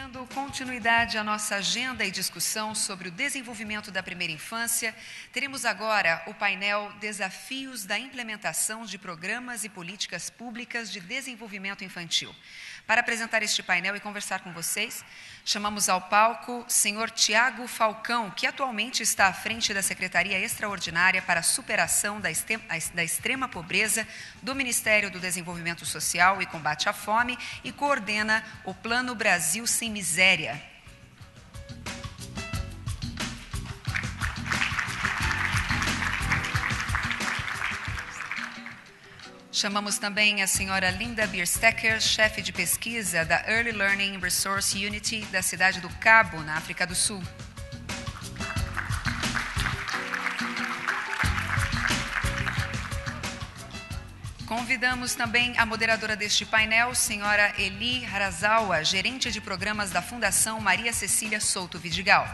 Dando continuidade à nossa agenda e discussão sobre o desenvolvimento da primeira infância, teremos agora o painel Desafios da Implementação de Programas e Políticas Públicas de Desenvolvimento Infantil. Para apresentar este painel e conversar com vocês, chamamos ao palco o senhor Tiago Falcão, que atualmente está à frente da Secretaria Extraordinária para a Superação da Extrema Pobreza do Ministério do Desenvolvimento Social e Combate à Fome e coordena o Plano Brasil Sem Miséria. Chamamos também a senhora Linda Bierstecker, chefe de pesquisa da Early Learning Resource Unity da cidade do Cabo, na África do Sul. Convidamos também a moderadora deste painel, senhora Eli Harazawa, gerente de programas da Fundação Maria Cecília Souto Vidigal.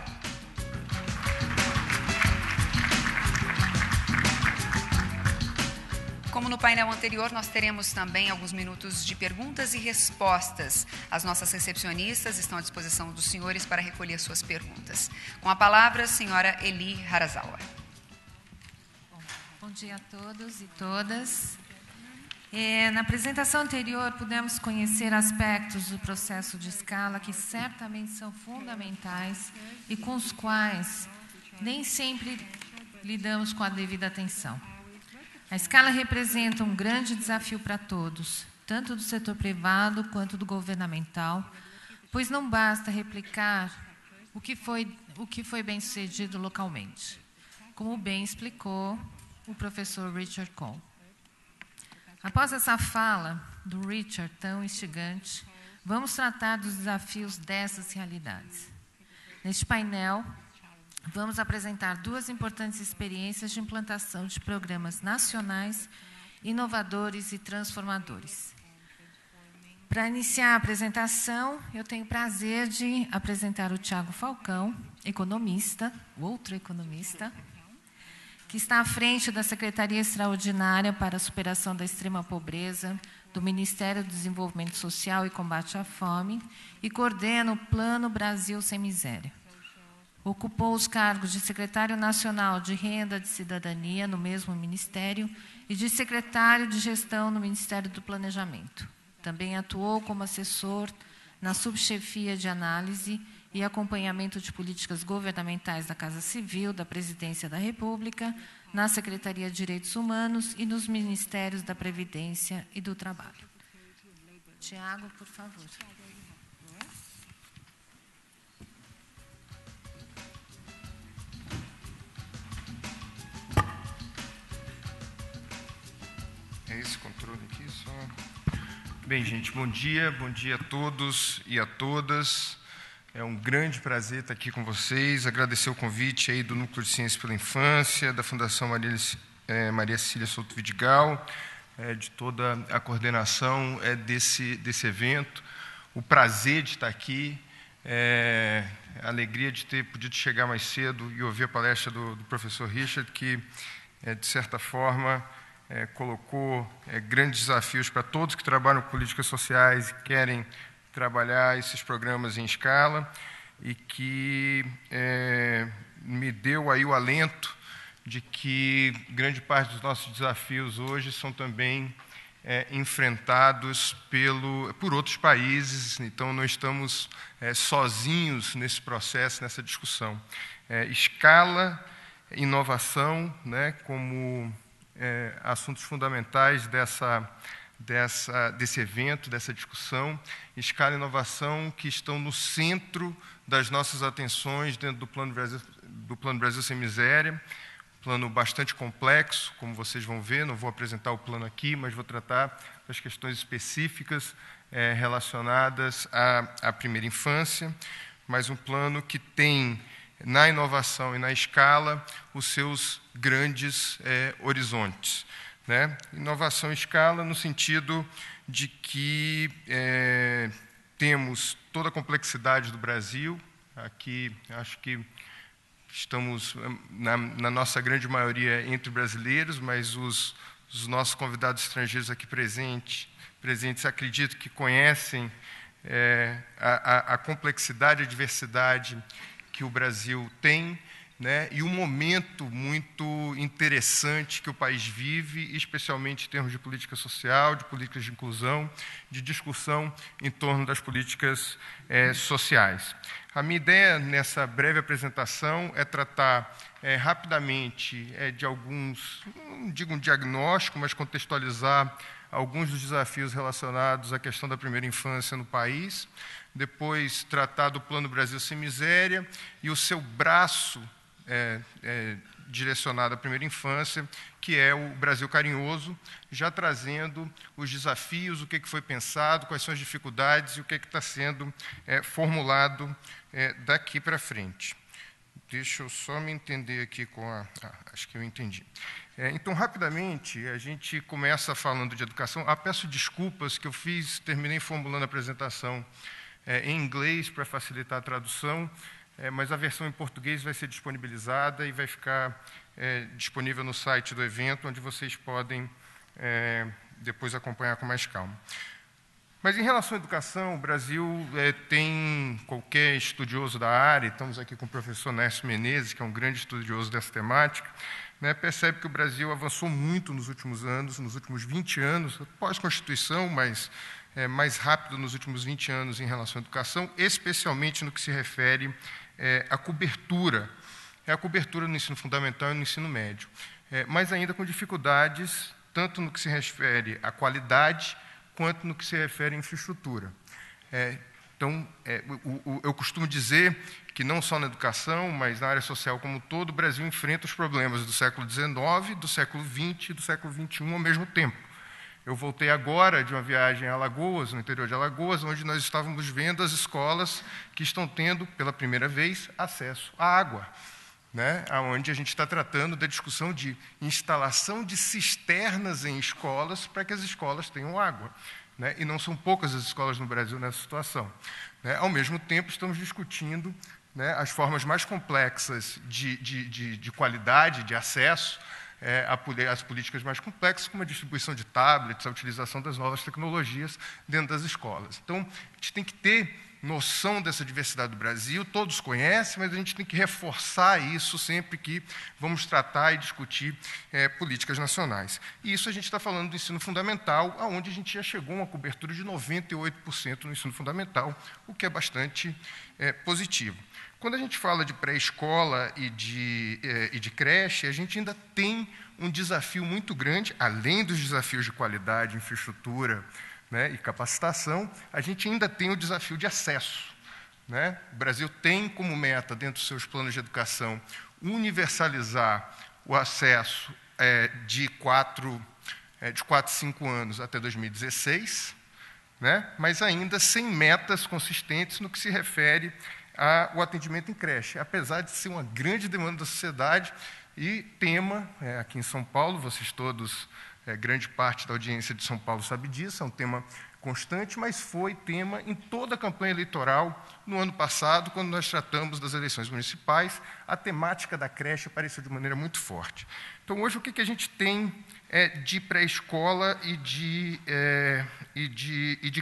Como no painel anterior, nós teremos também alguns minutos de perguntas e respostas. As nossas recepcionistas estão à disposição dos senhores para recolher suas perguntas. Com a palavra, a senhora Eli Harazawa. Bom dia a todos e todas. Na apresentação anterior, pudemos conhecer aspectos do processo de escala que certamente são fundamentais e com os quais nem sempre lidamos com a devida atenção. A escala representa um grande desafio para todos, tanto do setor privado quanto do governamental, pois não basta replicar o que foi bem sucedido localmente, como bem explicou o professor Richard Cole. Após essa fala do Richard tão instigante, vamos tratar dos desafios dessas realidades. Neste painel, vamos apresentar duas importantes experiências de implantação de programas nacionais, inovadores e transformadores. Para iniciar a apresentação, eu tenho o prazer de apresentar o Tiago Falcão, economista, outro economista, que está à frente da Secretaria Extraordinária para a Superação da Extrema Pobreza do Ministério do Desenvolvimento Social e Combate à Fome e coordena o Plano Brasil Sem Miséria. Ocupou os cargos de secretário nacional de Renda de Cidadania no mesmo ministério e de secretário de Gestão no Ministério do Planejamento. Também atuou como assessor na subchefia de análise e acompanhamento de políticas governamentais da Casa Civil, da Presidência da República, na Secretaria de Direitos Humanos e nos Ministérios da Previdência e do Trabalho. Tiago, por favor. É esse controle aqui só. Bem, gente, bom dia a todos e a todas. É um grande prazer estar aqui com vocês. Agradecer o convite aí do Núcleo de Ciência pela Infância, da Fundação Maria Cecília Souto Vidigal, de toda a coordenação desse evento. O prazer de estar aqui, a alegria de ter podido chegar mais cedo e ouvir a palestra do professor Richard, que, de certa forma, colocou grandes desafios para todos que trabalham com políticas sociais e querem trabalhar esses programas em escala e que me deu aí o alento de que grande parte dos nossos desafios hoje são também enfrentados por outros países, então não estamos sozinhos nesse processo, nessa discussão. Escala, inovação, né, como assuntos fundamentais desse evento, dessa discussão, escala e inovação que estão no centro das nossas atenções dentro do Plano Brasil Sem Miséria, plano bastante complexo, como vocês vão ver, não vou apresentar o plano aqui, mas vou tratar das questões específicas relacionadas à primeira infância, mas um plano que tem, na inovação e na escala, os seus grandes horizontes. Né? Inovação e escala no sentido de que temos toda a complexidade do Brasil. Aqui, acho que estamos, na nossa grande maioria, entre brasileiros, mas os nossos convidados estrangeiros aqui presentes acredito que conhecem a complexidade, a diversidade que o Brasil tem, né, e um momento muito interessante que o país vive, especialmente em termos de política social, de políticas de inclusão, de discussão em torno das políticas sociais. A minha ideia nessa breve apresentação é tratar rapidamente de alguns, não digo um diagnóstico, mas contextualizar alguns dos desafios relacionados à questão da primeira infância no país, depois tratar do Plano Brasil Sem Miséria e o seu braço direcionado à primeira infância, que é o Brasil Carinhoso, já trazendo os desafios, o que foi pensado, quais são as dificuldades e o que está sendo formulado daqui para frente. Deixa eu só me entender aqui com a... acho que eu entendi. Então, rapidamente, a gente começa falando de educação. Peço desculpas que eu terminei formulando a apresentação em inglês para facilitar a tradução, mas a versão em português vai ser disponibilizada e vai ficar disponível no site do evento, onde vocês podem depois acompanhar com mais calma. Mas, em relação à educação, o Brasil tem, qualquer estudioso da área, estamos aqui com o professor Nécio Menezes, que é um grande estudioso dessa temática, né, percebe que o Brasil avançou muito nos últimos anos, nos últimos 20 anos, pós-Constituição, mas mais rápido nos últimos 20 anos em relação à educação, especialmente no que se refere à cobertura. A cobertura no ensino fundamental e no ensino médio. Mas ainda com dificuldades, tanto no que se refere à qualidade, quanto no que se refere à infraestrutura. Então, eu costumo dizer que não só na educação, mas na área social como um todo, o Brasil enfrenta os problemas do século XIX, do século XX e do século XXI ao mesmo tempo. Eu voltei agora de uma viagem a Alagoas, no interior de Alagoas, onde nós estávamos vendo as escolas que estão tendo, pela primeira vez, acesso à água, né? Onde a gente está tratando da discussão de instalação de cisternas em escolas para que as escolas tenham água, né? E não são poucas as escolas no Brasil nessa situação, né? Ao mesmo tempo, estamos discutindo, né, as formas mais complexas de qualidade, de acesso, as políticas mais complexas, como a distribuição de tablets, a utilização das novas tecnologias dentro das escolas. Então, a gente tem que ter noção dessa diversidade do Brasil, todos conhecem, mas a gente tem que reforçar isso sempre que vamos tratar e discutir políticas nacionais. E isso a gente está falando do ensino fundamental, onde a gente já chegou a uma cobertura de 98% no ensino fundamental, o que é bastante positivo. Quando a gente fala de pré-escola e de creche, a gente ainda tem um desafio muito grande, além dos desafios de qualidade, infraestrutura, né, e capacitação, a gente ainda tem o desafio de acesso, né? O Brasil tem como meta, dentro dos seus planos de educação, universalizar o acesso de 4 a 5 anos até 2016, né, mas ainda sem metas consistentes no que se refere ao atendimento em creche, apesar de ser uma grande demanda da sociedade e tema, aqui em São Paulo, vocês todos, grande parte da audiência de São Paulo sabe disso, é um tema constante, mas foi tema em toda a campanha eleitoral no ano passado, quando nós tratamos das eleições municipais, a temática da creche apareceu de maneira muito forte. Então, hoje, o que a gente tem de pré-escola e de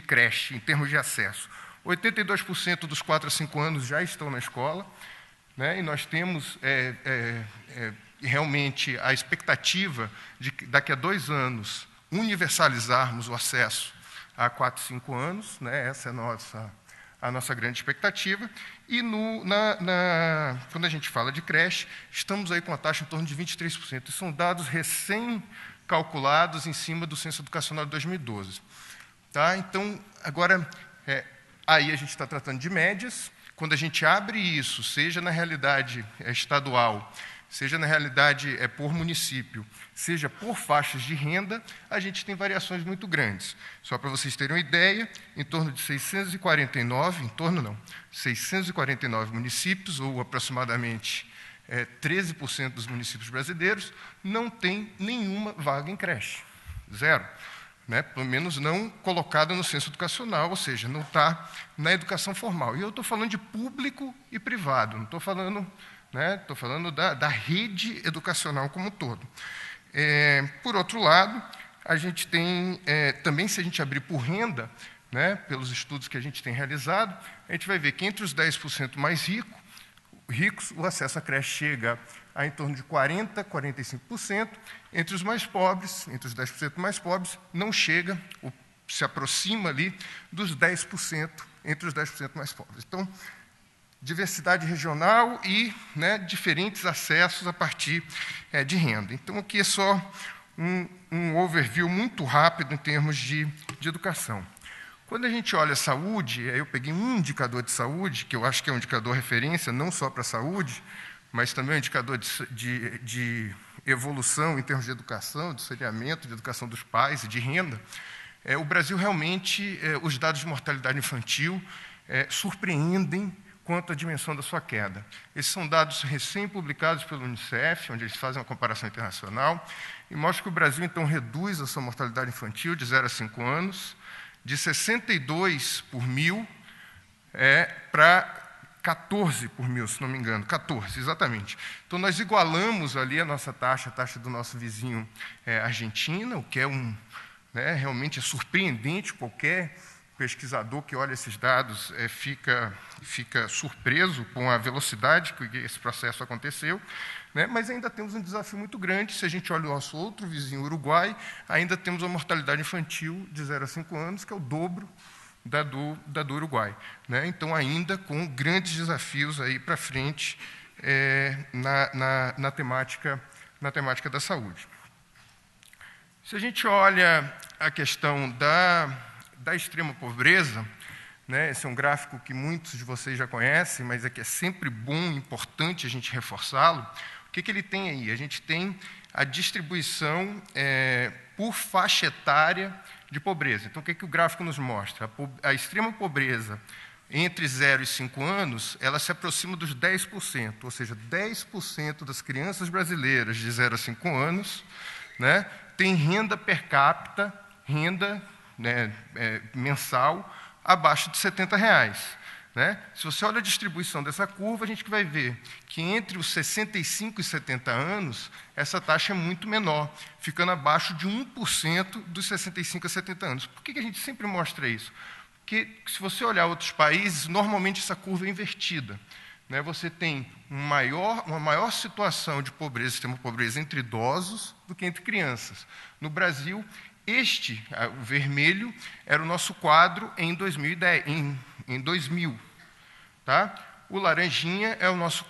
creche, em termos de acesso? 82% dos 4 a 5 anos já estão na escola, né, e nós temos realmente a expectativa de que daqui a 2 anos universalizarmos o acesso a 4 a 5 anos, né, essa é a nossa grande expectativa, e quando a gente fala de creche, estamos aí com a taxa em torno de 23%, e são dados recém-calculados em cima do Censo Educacional de 2012. Tá? Então, agora, aí a gente está tratando de médias. Quando a gente abre isso, seja na realidade estadual, seja na realidade por município, seja por faixas de renda, a gente tem variações muito grandes. Só para vocês terem uma ideia, em torno de 649 municípios, ou aproximadamente 13% dos municípios brasileiros, não tem nenhuma vaga em creche. 0. Né, pelo menos não colocada no censo educacional, ou seja, não está na educação formal. E eu estou falando de público e privado, não estou falando, né, estou falando da rede educacional como um todo. Por outro lado, a gente tem, também, se a gente abrir por renda, né, pelos estudos que a gente tem realizado, a gente vai ver que entre os 10% mais ricos, o acesso à creche chega a em torno de 40%, 45%. Entre os mais pobres, entre os 10% mais pobres, não chega, ou se aproxima ali dos 10%, entre os 10% mais pobres. Então, diversidade regional e, né, diferentes acessos a partir de renda. Então, aqui é só um overview muito rápido em termos de educação. Quando a gente olha a saúde, aí eu peguei um indicador de saúde, que eu acho que é um indicador referência, não só para a saúde, mas também um indicador de evolução em termos de educação, de saneamento, de educação dos pais e de renda. O Brasil realmente, os dados de mortalidade infantil surpreendem quanto à dimensão da sua queda. Esses são dados recém-publicados pelo Unicef, onde eles fazem uma comparação internacional, e mostram que o Brasil, então, reduz a sua mortalidade infantil de 0 a 5 anos, de 62 por mil para 14 por mil, se não me engano, 14, exatamente. Então, nós igualamos ali a nossa taxa, a taxa do nosso vizinho Argentina, o que é realmente é surpreendente. Qualquer pesquisador que olha esses dados fica surpreso com a velocidade que esse processo aconteceu, né? Mas ainda temos um desafio muito grande. Se a gente olha o nosso outro vizinho, Uruguai, ainda temos uma mortalidade infantil de 0 a 5 anos, que é o dobro da do Uruguai, né? Então, ainda com grandes desafios aí para frente na temática da saúde. Se a gente olha a questão da extrema pobreza, né, esse é um gráfico que muitos de vocês já conhecem, mas é que é sempre bom e importante a gente reforçá-lo. O que ele tem aí? A gente tem a distribuição por faixa etária de pobreza. Então, o que o gráfico nos mostra? A extrema pobreza entre 0 e 5 anos, ela se aproxima dos 10%, ou seja, 10% das crianças brasileiras de 0 a 5 anos, né, tem renda per capita, renda, né, mensal, abaixo de R$70. Né? Se você olha a distribuição dessa curva, a gente vai ver que entre os 65 e 70 anos, essa taxa é muito menor, ficando abaixo de 1% dos 65 a 70 anos. Por que a gente sempre mostra isso? Porque, se você olhar outros países, normalmente essa curva é invertida. Né? Você tem uma maior situação de pobreza, extrema pobreza, entre idosos do que entre crianças. No Brasil, o vermelho, era o nosso quadro em 2000. Tá? O laranjinha era o nosso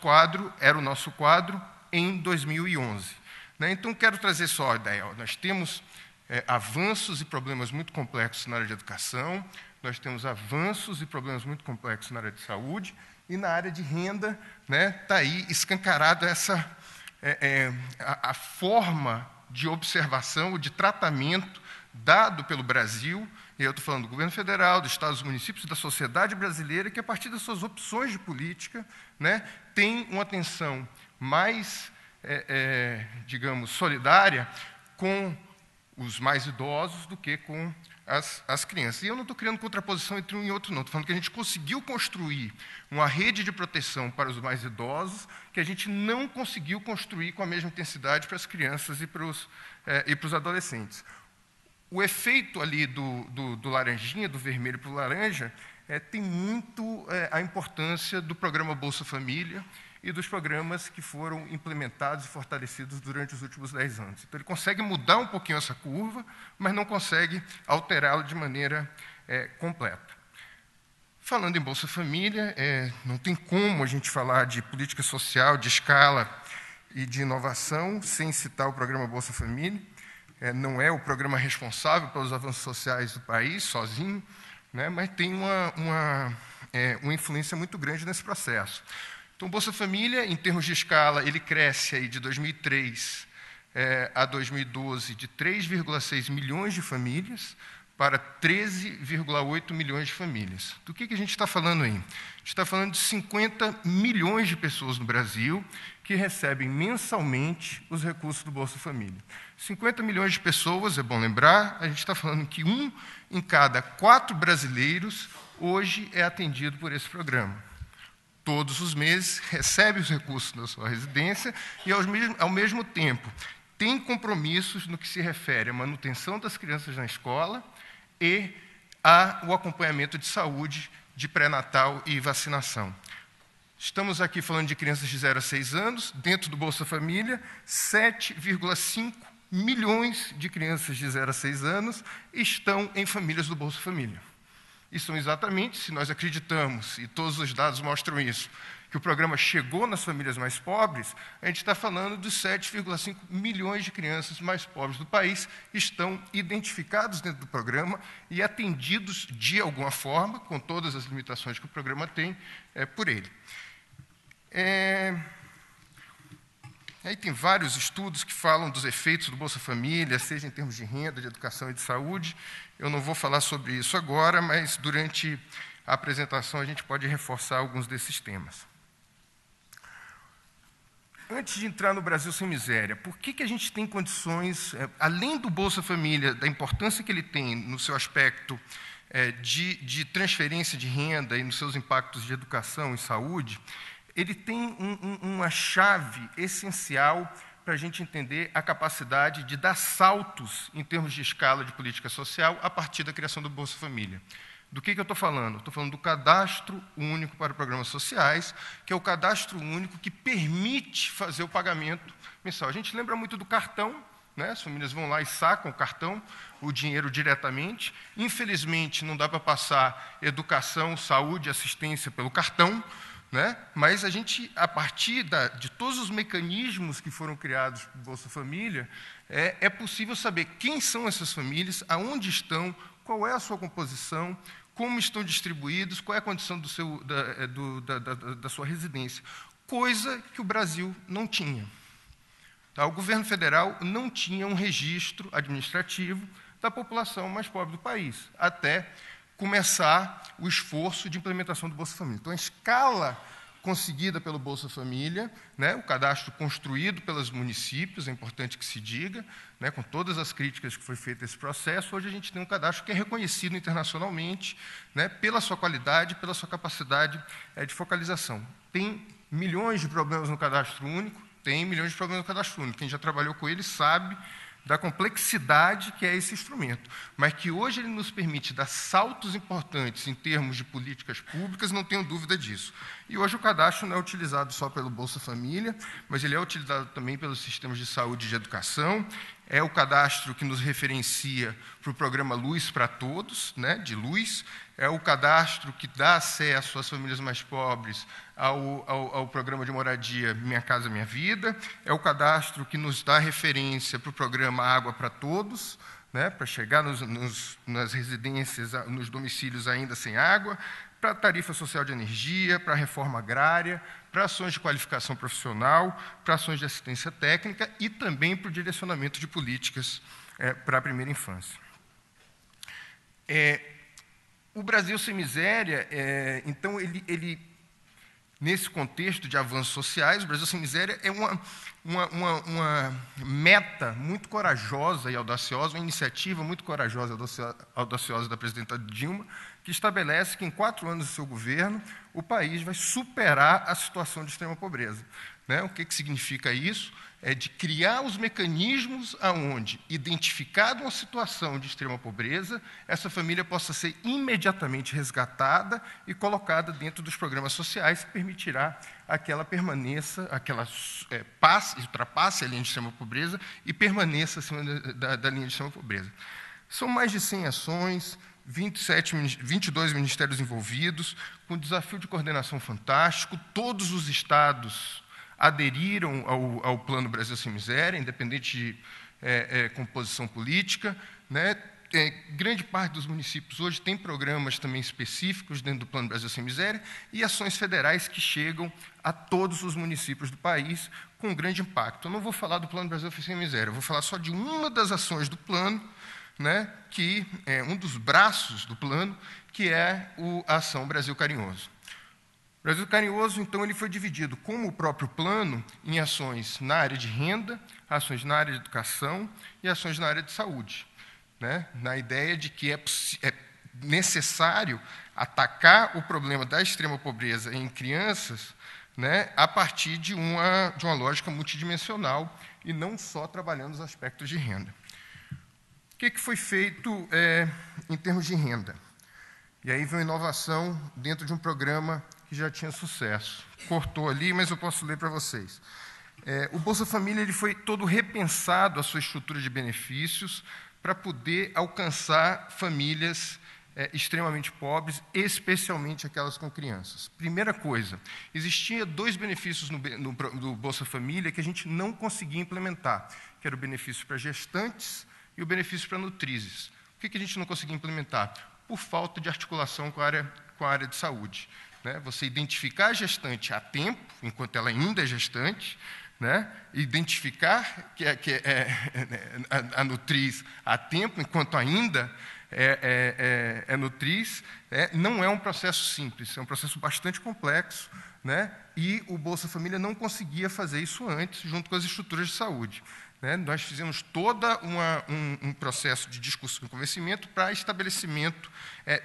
quadro em 2011. Né? Então, quero trazer só a ideia. Nós temos avanços e problemas muito complexos na área de educação, nós temos avanços e problemas muito complexos na área de saúde, e na área de renda, né, está aí escancarada a forma de observação ou de tratamento dado pelo Brasil, e eu estou falando do governo federal, dos estados, dos municípios, da sociedade brasileira, que, a partir das suas opções de política, né, tem uma atenção mais, digamos, solidária com os mais idosos do que com as crianças. E eu não estou criando contraposição entre um e outro, não. Estou falando que a gente conseguiu construir uma rede de proteção para os mais idosos que a gente não conseguiu construir com a mesma intensidade para as crianças e para os adolescentes. O efeito ali do laranjinha, do vermelho para o laranja, tem muito a importância do programa Bolsa Família e dos programas que foram implementados e fortalecidos durante os últimos 10 anos. Então, ele consegue mudar um pouquinho essa curva, mas não consegue alterá-la de maneira completa. Falando em Bolsa Família, não tem como a gente falar de política social, de escala e de inovação, sem citar o programa Bolsa Família. Não é o programa responsável pelos avanços sociais do país, sozinho, né, mas tem uma influência muito grande nesse processo. Então, o Bolsa Família, em termos de escala, ele cresce aí de 2003 a 2012 de 3,6 milhões de famílias para 13,8 milhões de famílias. Do que a gente está falando aí? A gente está falando de 50 milhões de pessoas no Brasil que recebem mensalmente os recursos do Bolsa Família. 50 milhões de pessoas, é bom lembrar, a gente está falando que 1 em cada 4 brasileiros hoje é atendido por esse programa. Todos os meses recebe os recursos da sua residência e, ao mesmo tempo, tem compromissos no que se refere à manutenção das crianças na escola e ao acompanhamento de saúde, de pré-natal e vacinação. Estamos aqui falando de crianças de 0 a 6 anos, dentro do Bolsa Família, 7,5 milhões de crianças de 0 a 6 anos estão em famílias do Bolsa Família. E são exatamente, se nós acreditamos, e todos os dados mostram isso, que o programa chegou nas famílias mais pobres, a gente está falando dos 7,5 milhões de crianças mais pobres do país estão identificados dentro do programa e atendidos de alguma forma, com todas as limitações que o programa tem, por ele. Aí tem vários estudos que falam dos efeitos do Bolsa Família, seja em termos de renda, de educação e de saúde. Eu não vou falar sobre isso agora, mas durante a apresentação a gente pode reforçar alguns desses temas. Antes de entrar no Brasil Sem Miséria, por que a gente tem condições, além do Bolsa Família, da importância que ele tem no seu aspecto de transferência de renda e nos seus impactos de educação e saúde, ele tem uma chave essencial para a gente entender a capacidade de dar saltos em termos de escala de política social a partir da criação do Bolsa Família. Do que eu estou falando? Estou falando do Cadastro Único para Programas Sociais, que é o cadastro único que permite fazer o pagamento mensal. A gente lembra muito do cartão, né? As famílias vão lá e sacam o cartão, o dinheiro diretamente. Infelizmente, não dá para passar educação, saúde, assistência pelo cartão, né? Mas a gente, a partir de todos os mecanismos que foram criados pelo Bolsa Família, é possível saber quem são essas famílias, aonde estão, qual é a sua composição, como estão distribuídos, qual é a condição da sua residência. Coisa que o Brasil não tinha. Tá? O governo federal não tinha um registro administrativo da população mais pobre do país, até começar o esforço de implementação do Bolsa Família. Então, a escala conseguida pelo Bolsa Família, né, o cadastro construído pelos municípios, é importante que se diga, né, com todas as críticas que foi feito esse processo, hoje a gente tem um cadastro que é reconhecido internacionalmente, né, pela sua qualidade, pela sua capacidade de focalização. Tem milhões de problemas no cadastro único, tem milhões de problemas no cadastro único. Quem já trabalhou com ele sabe da complexidade que é esse instrumento, mas que hoje ele nos permite dar saltos importantes em termos de políticas públicas, não tenho dúvida disso. E hoje o cadastro não é utilizado só pelo Bolsa Família, mas ele é utilizado também pelos sistemas de saúde e de educação, é o cadastro que nos referencia para o programa Luz para Todos, né, de luz, é o cadastro que dá acesso às famílias mais pobres ao programa de moradia Minha Casa Minha Vida, é o cadastro que nos dá referência para o programa Água para Todos, né, para chegar nas residências, nos domicílios ainda sem água, para a tarifa social de energia, para a reforma agrária, para ações de qualificação profissional, para ações de assistência técnica e também para o direcionamento de políticas para a primeira infância. O Brasil Sem Miséria, então, nesse contexto de avanços sociais, o Brasil Sem Miséria é uma meta muito corajosa e audaciosa, uma iniciativa muito corajosa e audaciosa da presidenta Dilma, que estabelece que, em 4 anos do seu governo, o país vai superar a situação de extrema pobreza. Né? O que significa isso? É de criar os mecanismos aonde, identificada uma situação de extrema pobreza, essa família possa ser imediatamente resgatada e colocada dentro dos programas sociais, que permitirá que ela permaneça, que ela ultrapasse a linha de extrema pobreza e permaneça acima da linha de extrema pobreza. São mais de 100 ações, 22 ministérios envolvidos, com um desafio de coordenação fantástico, todos os estados aderiram ao Plano Brasil Sem Miséria, independente de composição política, né? Grande parte dos municípios hoje tem programas também específicos dentro do Plano Brasil Sem Miséria e ações federais que chegam a todos os municípios do país com grande impacto. Eu não vou falar do Plano Brasil Sem Miséria, eu vou falar só de uma das ações do plano, né, que é um dos braços do plano, que é a Ação Brasil Carinhoso. O Brasil Carinhoso, então, ele foi dividido, como o próprio plano, em ações na área de renda, ações na área de educação e ações na área de saúde, né? Na ideia de que é necessário atacar o problema da extrema pobreza em crianças, né, a partir de uma lógica multidimensional e não só trabalhando os aspectos de renda. O que foi feito em termos de renda? E aí veio inovação dentro de um programa que já tinha sucesso. Cortou ali, mas eu posso ler para vocês. O Bolsa Família ele foi todo repensado a sua estrutura de benefícios para poder alcançar famílias extremamente pobres, especialmente aquelas com crianças. Primeira coisa, existia 2 benefícios no Bolsa Família que a gente não conseguia implementar, que era o benefício para gestantes e o benefício para nutrizes. Por que a gente não conseguia implementar? Por falta de articulação com a área de saúde. Né? Você identificar a gestante a tempo, enquanto ela ainda é gestante, né? Identificar a nutriz a tempo, enquanto ainda é nutriz, não é um processo simples, é um processo bastante complexo, né? E o Bolsa Família não conseguia fazer isso antes, junto com as estruturas de saúde. Né? Nós fizemos todo um processo de discussão e convencimento para estabelecimento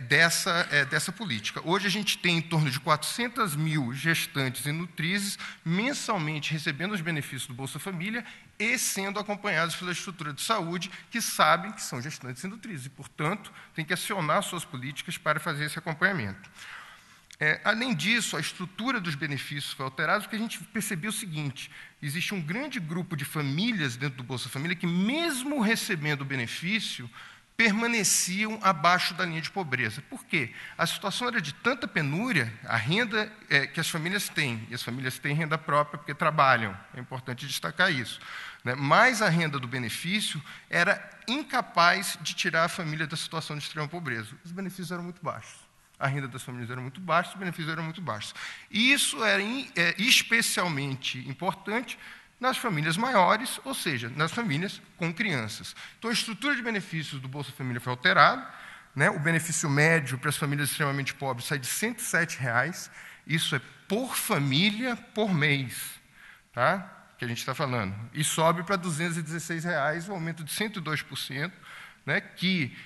dessa política. Hoje a gente tem em torno de 400 mil gestantes e nutrizes mensalmente recebendo os benefícios do Bolsa Família e sendo acompanhados pela estrutura de saúde, que sabem que são gestantes e nutrizes, e, portanto, tem que acionar suas políticas para fazer esse acompanhamento. Além disso, a estrutura dos benefícios foi alterada, porque a gente percebeu o seguinte: existe um grande grupo de famílias dentro do Bolsa Família que, mesmo recebendo o benefício, permaneciam abaixo da linha de pobreza. Por quê? A situação era de tanta penúria, a renda que as famílias têm, e as famílias têm renda própria porque trabalham, é importante destacar isso, né? Mas a renda do benefício era incapaz de tirar a família da situação de extrema pobreza. Os benefícios eram muito baixos. A renda das famílias era muito baixa, os benefícios eram muito baixos. E isso era especialmente importante nas famílias maiores, ou seja, nas famílias com crianças. Então, a estrutura de benefícios do Bolsa Família foi alterada, né? O benefício médio para as famílias extremamente pobres sai de R$ 107,00, isso é por família, por mês, tá? Que a gente está falando. E sobe para R$ 216,00, um aumento de 102%, né? Que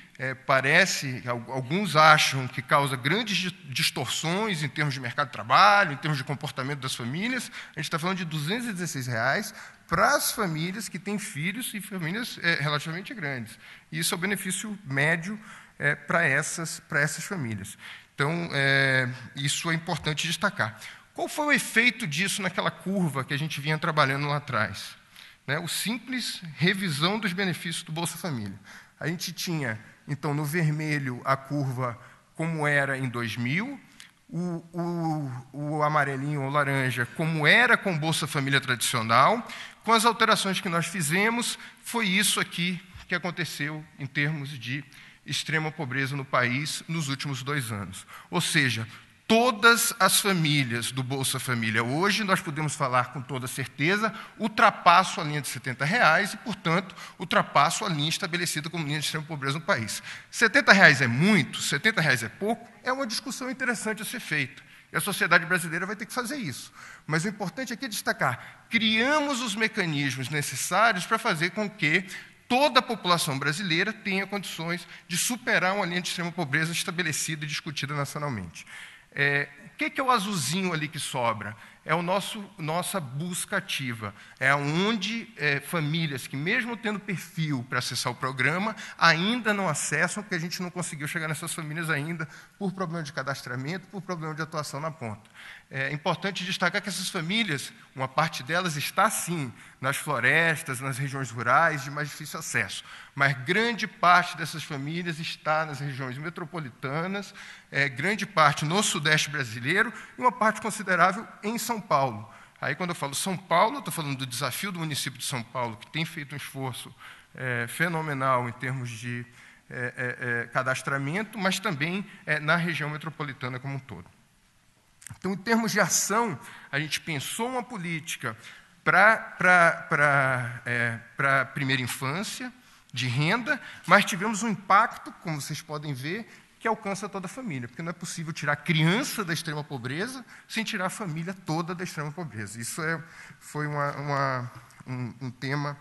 parece, alguns acham que causa grandes distorções em termos de mercado de trabalho, em termos de comportamento das famílias. A gente está falando de R$ 216,00 para as famílias que têm filhos e famílias relativamente grandes. E isso é o benefício médio para essas famílias. Então, isso é importante destacar. Qual foi o efeito disso naquela curva que a gente vinha trabalhando lá atrás? Né? O simples revisão dos benefícios do Bolsa Família. A gente tinha, então, no vermelho, a curva como era em 2000, o amarelinho ou laranja como era com Bolsa Família tradicional. Com as alterações que nós fizemos, foi isso aqui que aconteceu em termos de extrema pobreza no país nos últimos 2 anos. Ou seja, todas as famílias do Bolsa Família hoje, nós podemos falar com toda certeza, ultrapassam a linha de R$ 70,00 e, portanto, ultrapassam a linha estabelecida como linha de extrema pobreza no país. R$ 70,00 é muito? R$ 70,00 é pouco? É uma discussão interessante a ser feita. E a sociedade brasileira vai ter que fazer isso. Mas o importante aqui é destacar: criamos os mecanismos necessários para fazer com que toda a população brasileira tenha condições de superar uma linha de extrema pobreza estabelecida e discutida nacionalmente. O que é o azulzinho ali que sobra? É nossa busca ativa. É onde famílias que, mesmo tendo perfil para acessar o programa, ainda não acessam, porque a gente não conseguiu chegar nessas famílias ainda por problema de cadastramento, por problema de atuação na ponta. É importante destacar que essas famílias, uma parte delas está, sim, nas florestas, nas regiões rurais, de mais difícil acesso. Mas grande parte dessas famílias está nas regiões metropolitanas, grande parte no Sudeste brasileiro e uma parte considerável em São Paulo. Aí, quando eu falo São Paulo, eu estou falando do desafio do município de São Paulo, que tem feito um esforço fenomenal em termos de cadastramento, mas também na região metropolitana como um todo. Então, em termos de ação, a gente pensou uma política para a primeira infância, de renda, mas tivemos um impacto, como vocês podem ver, que alcança toda a família, porque não é possível tirar a criança da extrema pobreza sem tirar a família toda da extrema pobreza. Isso foi um tema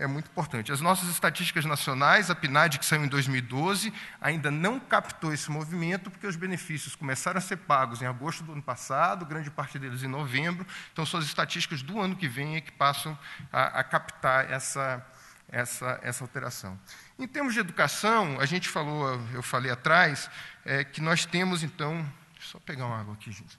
muito importante. As nossas estatísticas nacionais, a PNAD, que saiu em 2012, ainda não captou esse movimento, porque os benefícios começaram a ser pagos em agosto do ano passado, grande parte deles em novembro, então são as estatísticas do ano que vem que passam a captar essa alteração. Em termos de educação, eu falei atrás, que nós temos, então... Deixa eu só pegar uma água aqui, gente.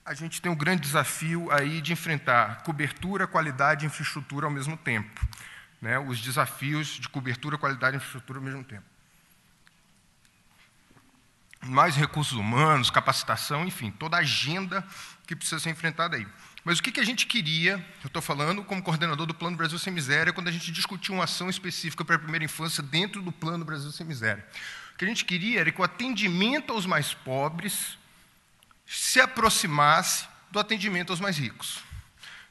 A gente tem um grande desafio aí de enfrentar cobertura, qualidade e infraestrutura ao mesmo tempo. Né? Os desafios de cobertura, qualidade e infraestrutura ao mesmo tempo. Mais recursos humanos, capacitação, enfim, toda a agenda que precisa ser enfrentada aí. Mas o que a gente queria, eu estou falando como coordenador do Plano Brasil Sem Miséria, quando a gente discutiu uma ação específica para a primeira infância dentro do Plano Brasil Sem Miséria. O que a gente queria era que o atendimento aos mais pobres se aproximasse do atendimento aos mais ricos.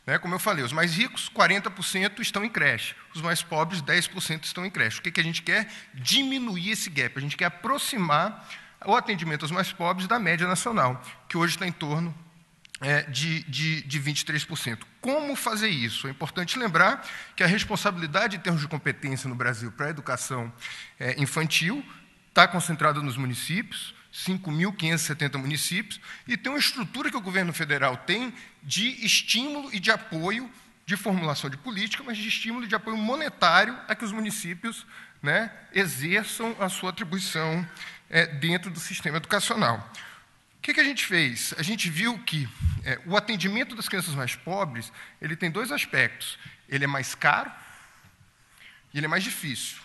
Né? Como eu falei, os mais ricos, 40% estão em creche, os mais pobres, 10% estão em creche. O que a gente quer? Diminuir esse gap, a gente quer aproximar o atendimento aos mais pobres da média nacional, que hoje está em torno de 23%. Como fazer isso? É importante lembrar que a responsabilidade em termos de competência no Brasil para a educação infantil está concentrada nos municípios, 5.570 municípios, e tem uma estrutura que o governo federal tem de estímulo e de apoio, de formulação de política, mas de estímulo e de apoio monetário a que os municípios, né, exerçam a sua atribuição dentro do sistema educacional. O que a gente fez? A gente viu que o atendimento das crianças mais pobres ele tem dois aspectos. Ele é mais caro e ele é mais difícil.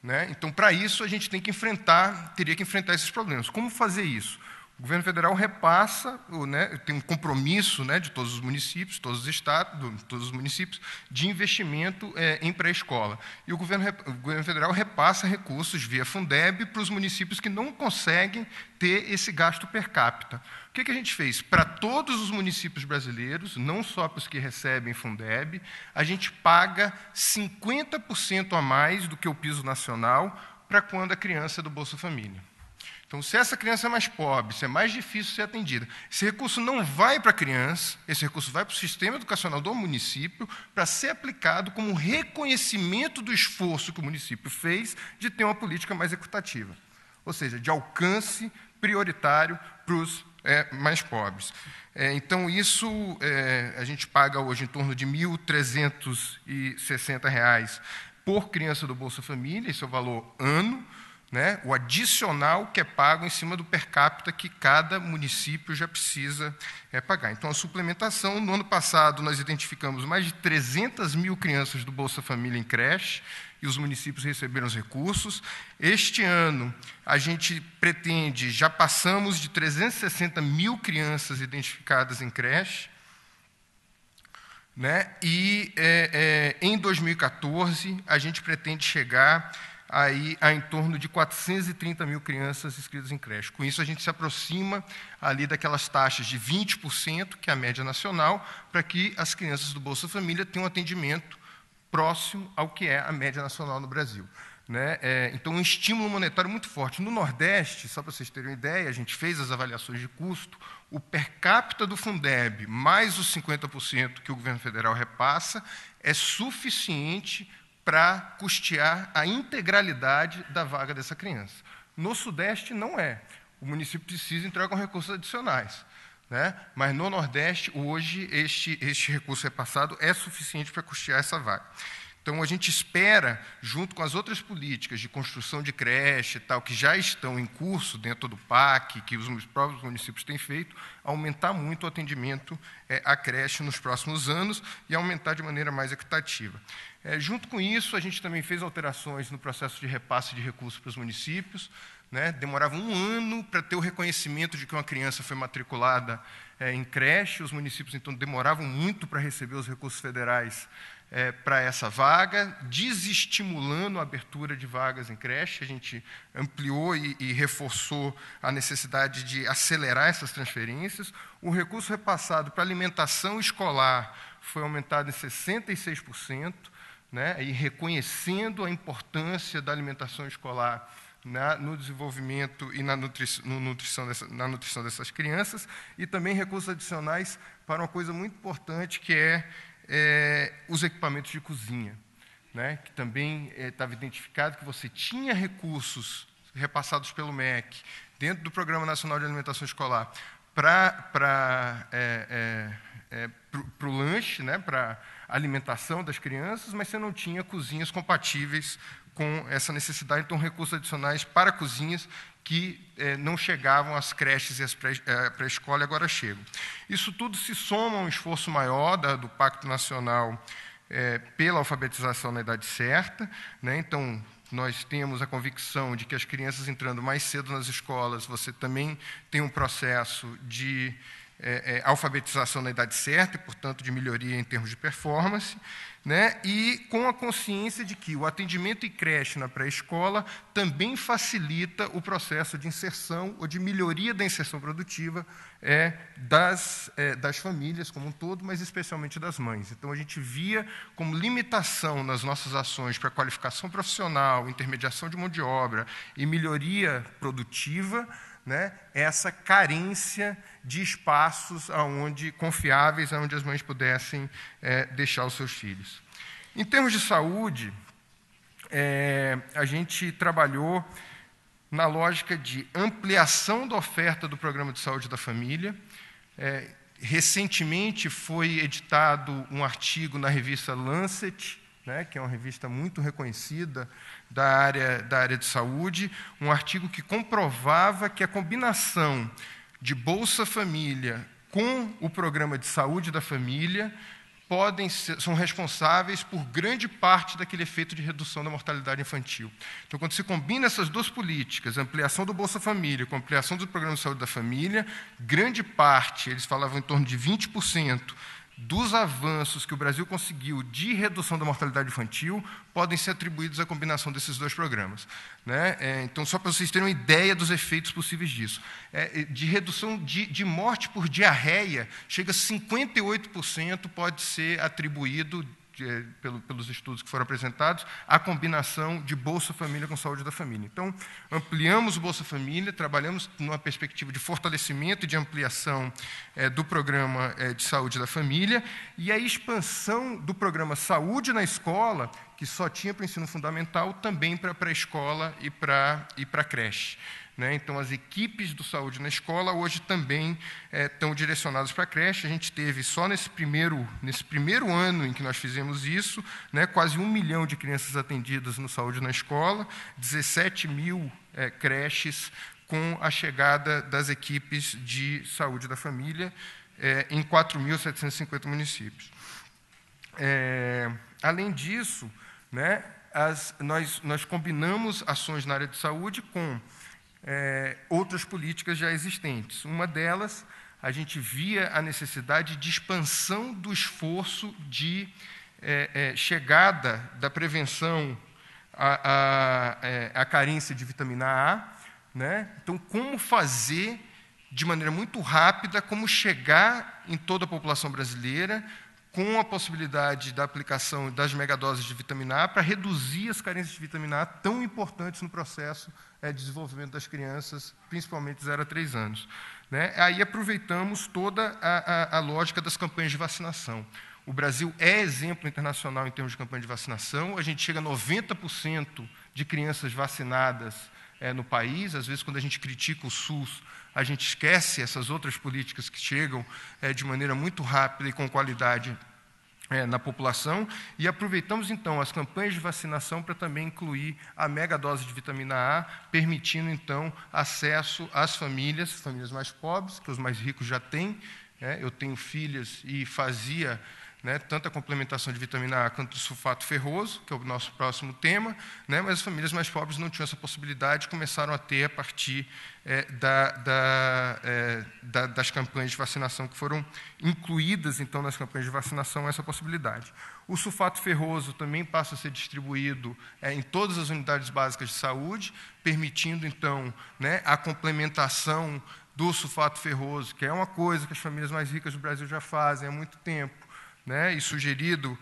Né? Então, para isso, a gente teria que enfrentar esses problemas. Como fazer isso? O governo federal repassa, tem um compromisso, né, de todos os municípios, todos os estados, todos os municípios, de investimento em pré-escola. E o governo federal repassa recursos via Fundeb para os municípios que não conseguem ter esse gasto per capita. O que a gente fez? Para todos os municípios brasileiros, não só para os que recebem Fundeb, a gente paga 50% a mais do que o piso nacional para quando a criança é do Bolsa Família. Então, se essa criança é mais pobre, se é mais difícil ser atendida, esse recurso não vai para a criança, esse recurso vai para o sistema educacional do município para ser aplicado como reconhecimento do esforço que o município fez de ter uma política mais equitativa, ou seja, de alcance prioritário para os mais pobres. Então, isso a gente paga hoje em torno de R$ 1.360 por criança do Bolsa Família, esse é o valor ano, né, o adicional que é pago em cima do per capita que cada município já precisa pagar. Então, a suplementação, no ano passado, nós identificamos mais de 300 mil crianças do Bolsa Família em creche, e os municípios receberam os recursos. Este ano, a gente pretende, já passamos de 360 mil crianças identificadas em creche, né, e em 2014, a gente pretende chegar aí a em torno de 430 mil crianças inscritas em creche. Com isso, a gente se aproxima ali daquelas taxas de 20%, que é a média nacional, para que as crianças do Bolsa Família tenham um atendimento próximo ao que é a média nacional no Brasil. Né? Então, um estímulo monetário muito forte. No Nordeste, só para vocês terem uma ideia, a gente fez as avaliações de custo, o per capita do Fundeb, mais os 50% que o governo federal repassa, é suficiente para custear a integralidade da vaga dessa criança. No Sudeste, não é. O município precisa entrar com recursos adicionais. Né? Mas no Nordeste, hoje, este recurso repassado é suficiente para custear essa vaga. Então, a gente espera, junto com as outras políticas de construção de creche e tal, que já estão em curso dentro do PAC, que os próprios municípios têm feito, aumentar muito o atendimento à creche nos próximos anos e aumentar de maneira mais equitativa. Junto com isso, a gente também fez alterações no processo de repasse de recursos para os municípios. Né? Demorava um ano para ter o reconhecimento de que uma criança foi matriculada em creche. Os municípios, então, demoravam muito para receber os recursos federais para essa vaga, desestimulando a abertura de vagas em creche. A gente ampliou e reforçou a necessidade de acelerar essas transferências. O recurso repassado para alimentação escolar foi aumentado em 66%, né? E reconhecendo a importância da alimentação escolar no desenvolvimento e na nutrição dessas crianças, e também recursos adicionais para uma coisa muito importante, que é os equipamentos de cozinha, né? Que também estava identificado que você tinha recursos repassados pelo MEC, dentro do Programa Nacional de Alimentação Escolar, para o lanche, né, para a alimentação das crianças, mas você não tinha cozinhas compatíveis com essa necessidade, então recursos adicionais para cozinhas que não chegavam às creches e às pré-escola e agora chegam. Isso tudo se soma a um esforço maior do Pacto Nacional pela alfabetização na idade certa, né? Então, nós temos a convicção de que as crianças entrando mais cedo nas escolas, você também tem um processo de alfabetização na idade certa e, portanto, de melhoria em termos de performance, né? E com a consciência de que o atendimento em creche na pré-escola também facilita o processo de inserção ou de melhoria da inserção produtiva das famílias como um todo, mas especialmente das mães. Então, a gente via como limitação nas nossas ações para qualificação profissional, intermediação de mão de obra e melhoria produtiva, né, essa carência de espaços confiáveis onde as mães pudessem deixar os seus filhos. Em termos de saúde, a gente trabalhou na lógica de ampliação da oferta do Programa de Saúde da Família. Recentemente foi editado um artigo na revista Lancet, né, que é uma revista muito reconhecida da área de saúde, um artigo que comprovava que a combinação de Bolsa Família com o Programa de Saúde da Família são responsáveis por grande parte daquele efeito de redução da mortalidade infantil. Então, quando se combina essas duas políticas, a ampliação do Bolsa Família com a ampliação do Programa de Saúde da Família, grande parte, eles falavam em torno de 20%, dos avanços que o Brasil conseguiu de redução da mortalidade infantil podem ser atribuídos à combinação desses dois programas, né? Então, só para vocês terem uma ideia dos efeitos possíveis disso. De redução de morte por diarreia, chega a 58% pode ser atribuído, pelos estudos que foram apresentados, a combinação de Bolsa Família com Saúde da Família. Então, ampliamos o Bolsa Família, trabalhamos numa perspectiva de fortalecimento e de ampliação do Programa de Saúde da Família, e a expansão do Programa Saúde na Escola, que só tinha para o ensino fundamental, também para a pré-escola e para a creche. Né? Então, as equipes do Saúde na Escola hoje também estão direcionadas para a creche. A gente teve, só nesse primeiro ano em que nós fizemos isso, né, quase 1 milhão de crianças atendidas no Saúde na Escola, 17 mil creches com a chegada das equipes de saúde da família em 4.750 municípios. Além disso, né, nós combinamos ações na área de saúde com outras políticas já existentes. Uma delas, a gente via a necessidade de expansão do esforço de chegada da prevenção à carência de vitamina A, né? Então, como fazer de maneira muito rápida, como chegar em toda a população brasileira com a possibilidade da aplicação das megadoses de vitamina A para reduzir as carências de vitamina A tão importantes no processo de desenvolvimento das crianças, principalmente 0 a 3 anos. Né? Aí aproveitamos toda a lógica das campanhas de vacinação. O Brasil é exemplo internacional em termos de campanha de vacinação, a gente chega a 90% de crianças vacinadas no país. Às vezes, quando a gente critica o SUS, a gente esquece essas outras políticas que chegam de maneira muito rápida e com qualidade na população, e aproveitamos, então, as campanhas de vacinação para também incluir a megadose de vitamina A, permitindo, então, acesso às famílias mais pobres, que os mais ricos já têm. Eu tenho filhas e fazia tanto a complementação de vitamina A quanto o sulfato ferroso, que é o nosso próximo tema, mas as famílias mais pobres não tinham essa possibilidade, começaram a ter a partir das campanhas de vacinação que foram incluídas, então, nas campanhas de vacinação, essa possibilidade. O sulfato ferroso também passa a ser distribuído em todas as unidades básicas de saúde, permitindo, então, a complementação do sulfato ferroso, que é uma coisa que as famílias mais ricas do Brasil já fazem há muito tempo, e sugerido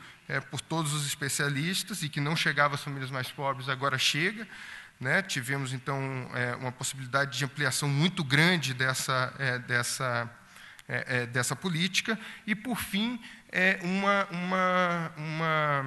por todos os especialistas, e que não chegava às famílias mais pobres, agora chega. Tivemos, então, uma possibilidade de ampliação muito grande dessa política. E, por fim, uma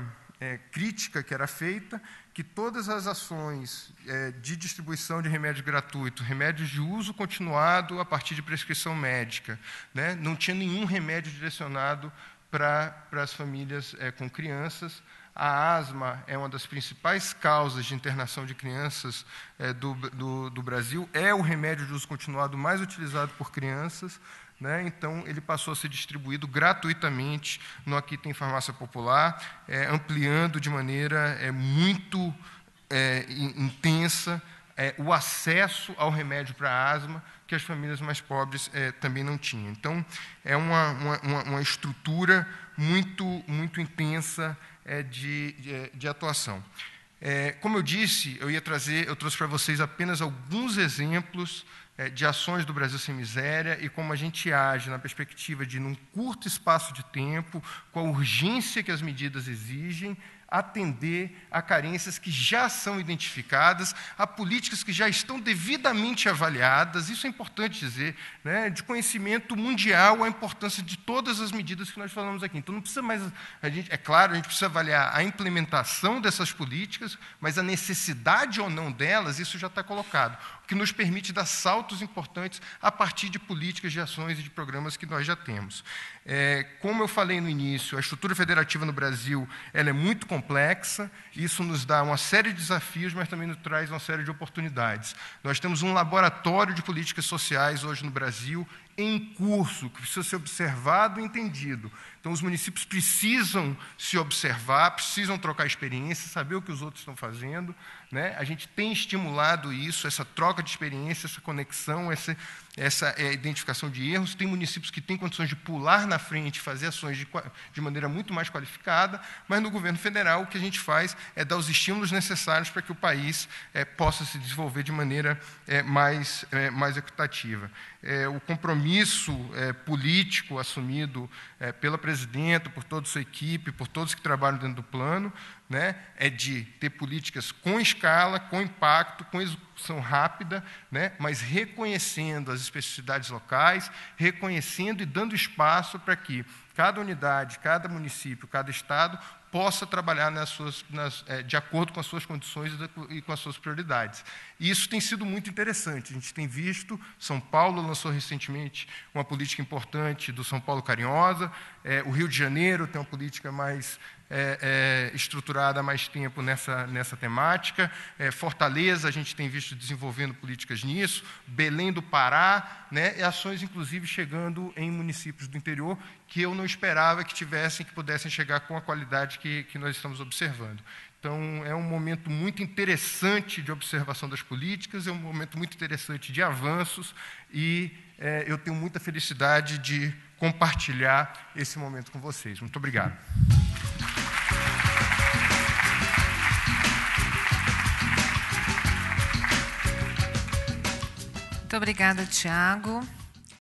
crítica que era feita, que todas as ações de distribuição de remédio gratuito, remédios de uso continuado a partir de prescrição médica, né, não tinha nenhum remédio direcionado para as famílias com crianças. A asma é uma das principais causas de internação de crianças do Brasil, é o remédio de uso continuado mais utilizado por crianças, né? Então, ele passou a ser distribuído gratuitamente no Aqui Tem Farmácia Popular, ampliando de maneira muito intensa o acesso ao remédio para asma, que as famílias mais pobres também não tinham. Então, é uma estrutura muito intensa de atuação. Como eu disse, eu trouxe para vocês apenas alguns exemplos de ações do Brasil Sem Miséria e como a gente age na perspectiva de, num curto espaço de tempo, com a urgência que as medidas exigem, atender a carências que já são identificadas, a políticas que já estão devidamente avaliadas, isso é importante dizer, né, de conhecimento mundial a importância de todas as medidas que nós falamos aqui. Então, não precisa mais, é claro, a gente precisa avaliar a implementação dessas políticas, mas a necessidade ou não delas, isso já está colocado, o que nos permite dar saltos importantes a partir de políticas, de ações e de programas que nós já temos. Como eu falei no início, a estrutura federativa no Brasil ela é muito complexa, isso nos dá uma série de desafios, mas também nos traz uma série de oportunidades. Nós temos um laboratório de políticas sociais hoje no Brasil em curso, que precisa ser observado e entendido. Então, os municípios precisam se observar, precisam trocar experiência, saber o que os outros estão fazendo, né? A gente tem estimulado isso, essa troca de experiência, essa conexão, essa identificação de erros. Tem municípios que têm condições de pular na frente, fazer ações de maneira muito mais qualificada, mas no governo federal o que a gente faz é dar os estímulos necessários para que o país possa se desenvolver de maneira mais equitativa. O compromisso político assumido pela presidenta, por toda a sua equipe, por todos que trabalham dentro do plano, né, é de ter políticas com escala, com impacto, com execução rápida, né, mas reconhecendo as especificidades locais, reconhecendo e dando espaço para que cada unidade, cada município, cada estado possa trabalhar de acordo com as suas condições e com as suas prioridades. E isso tem sido muito interessante. A gente tem visto, São Paulo lançou recentemente uma política importante do São Paulo Carinhosa, o Rio de Janeiro tem uma política mais estruturada há mais tempo nessa temática, Fortaleza a gente tem visto desenvolvendo políticas nisso, Belém do Pará, né, e ações inclusive chegando em municípios do interior que eu não esperava que pudessem chegar com a qualidade que nós estamos observando. Então, é um momento muito interessante de observação das políticas, é um momento muito interessante de avanços e eu tenho muita felicidade de compartilhar esse momento com vocês. Muito obrigado. Muito obrigada, Tiago.